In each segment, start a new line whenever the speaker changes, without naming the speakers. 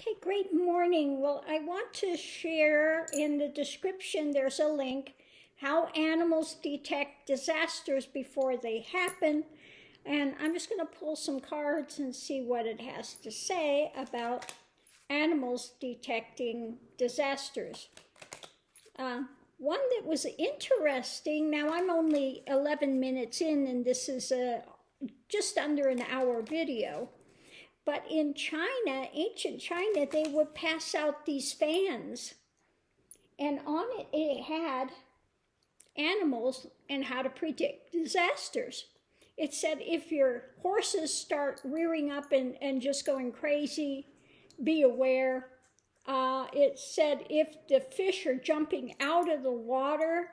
Okay, great morning. Well, I want to share in the description, there's a link, how animals detect disasters before they happen. And I'm just going to pull some cards and see what it has to say about animals detecting disasters. One that was interesting, now I'm only 11 minutes in and this is just under an hour video. But in China, ancient China, they would pass out these fans. And on it, it had animals and how to predict disasters. It said if your horses start rearing up and just going crazy, be aware. It said if the fish are jumping out of the water,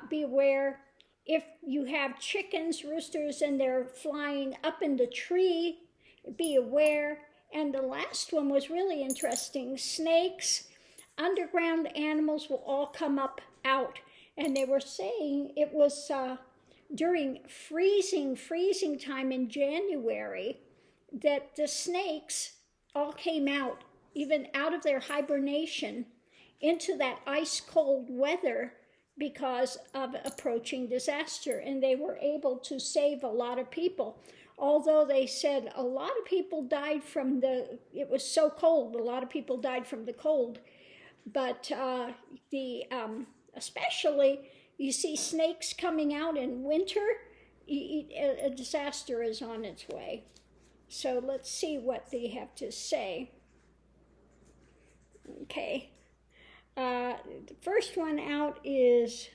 be aware. If you have chickens, roosters, and they're flying up in the tree, be aware. And the last one was really interesting. Snakes, underground animals will all come up out. And they were saying it was during freezing time in January that the snakes all came out, even out of their hibernation, into that ice cold weather because of approaching disaster. And they were able to save a lot of people. Although they said a lot of people died from it was so cold, a lot of people died from the cold. But especially, you see snakes coming out in winter, a disaster is on its way. So let's see what they have to say. Okay. The first one out is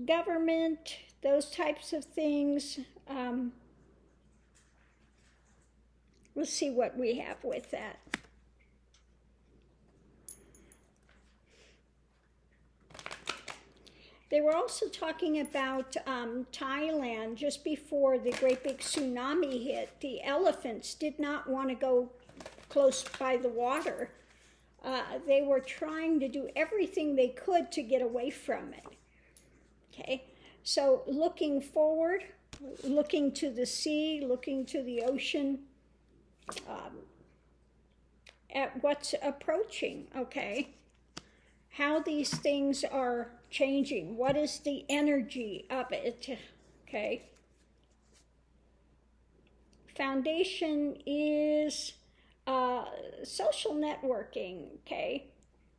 government, those types of things. We'll see what we have with that. They were also talking about Thailand just before the great big tsunami hit. The elephants did not want to go close by the water. They were trying to do everything they could to get away from it. Okay, so looking forward, looking to the sea, looking to the ocean, at what's approaching, okay? How these things are changing. What is the energy of it, okay? Foundation is social networking, okay?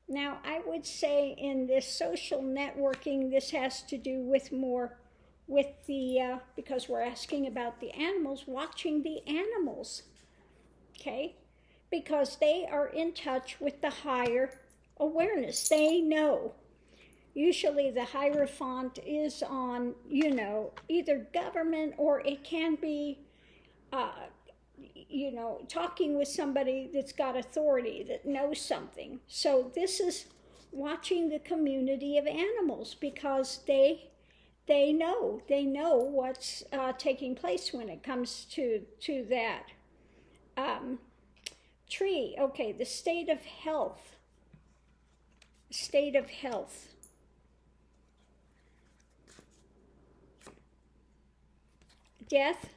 Now, I would say in this social networking, this has to do with more with the, because we're asking about the animals, watching the animals, okay? Because they are in touch with the higher awareness. They know. Usually the Hierophant is on, either government or it can be, talking with somebody that's got authority, that knows something. So this is watching the community of animals because they know what's taking place when it comes to that. Tree, okay, the state of health. State of health. Death.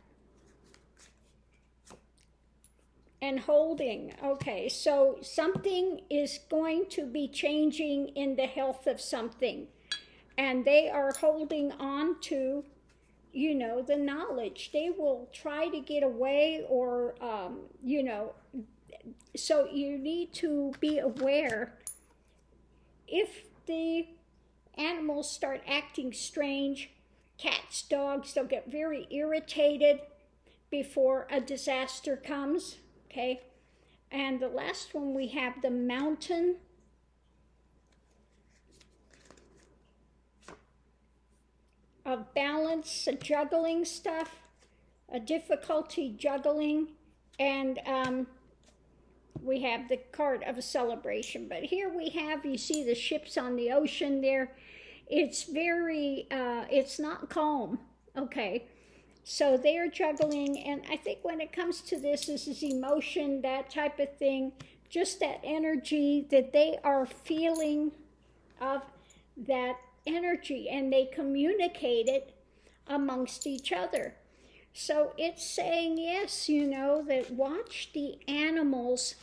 And holding. Okay, so something is going to be changing in the health of something. And they are holding on to, the knowledge. They will try to get away or, so you need to be aware. If the animals start acting strange, cats, dogs, they'll get very irritated before a disaster comes, okay? And the last one we have the mountain. Of balance, juggling stuff, a difficulty juggling, and we have the card of a celebration. But here we have, you see the ships on the ocean there. It's very, it's not calm, okay? So they're juggling, and I think when it comes to this is emotion, that type of thing, just that energy that they are feeling of that energy, and they communicate it amongst each other. So it's saying, yes, that watch the animals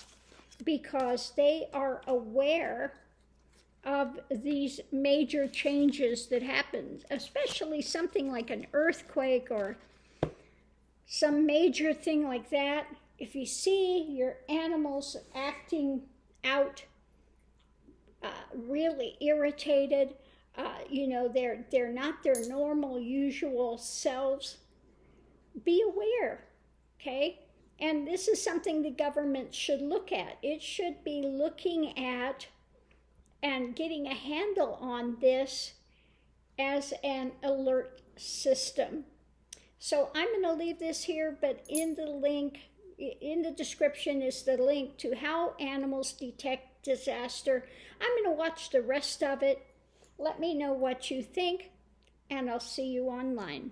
because they are aware of these major changes that happen, especially something like an earthquake or some major thing like that. If you see your animals acting out, really irritated, they're not their normal, usual selves, be aware, okay? And this is something the government should look at. It should be looking at and getting a handle on this as an alert system. So I'm going to leave this here, but in the description is the link to how animals detect disaster. I'm going to watch the rest of it. Let me know what you think, and I'll see you online.